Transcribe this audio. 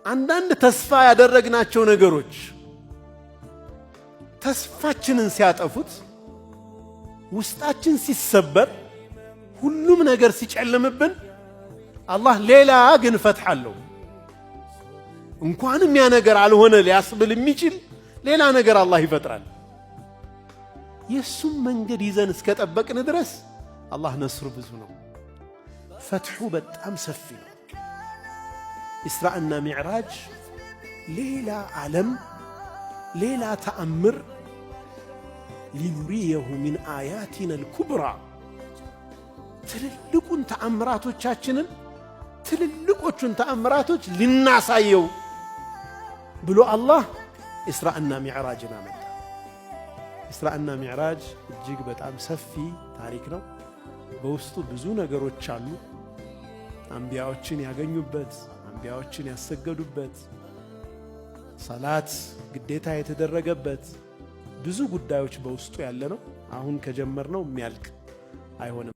አንዳንድ ተስፋ ያደረግናቸው ነገሮች ተስፋችንን ሲያጠፉት ውስጣችን ሲሰበር ሁሉም ነገር ሲጨልምብን አላህ ሌላ ግን ፈትሕ አለው። እንኳንም ያ ነገር አልሆነ ሊያስብል የሚችል ሌላ ነገር አላህ ይፈጥራል። የሱም መንገድ ይዘን እስከ ጠበቅን ድረስ አላህ ነስሩ ብዙ ነው። ፈትሑ በጣም ሰፊ ነው። ኢስራእና ሚዕራጅ ሌላ ዓለም ሌላ ተአምር ሊኑሪየሁ ሚን አያቲና አልኩብራ ትልልቁን ተአምራቶቻችንን ትልልቆቹን ተአምራቶች ልናሳየው ብሎ አላህ ኢስራእና ሚዕራጅን አመጣ። ኢስራእና ሚዕራጅ እጅግ በጣም ሰፊ ታሪክ ነው። በውስጡ ብዙ ነገሮች አሉ። አንቢያዎችን ያገኙበት፣ አንቢያዎችን ያሰገዱበት፣ ሰላት ግዴታ የተደረገበት ብዙ ጉዳዮች በውስጡ ያለ ነው። አሁን ከጀመርነው የሚያልቅ አይሆንም።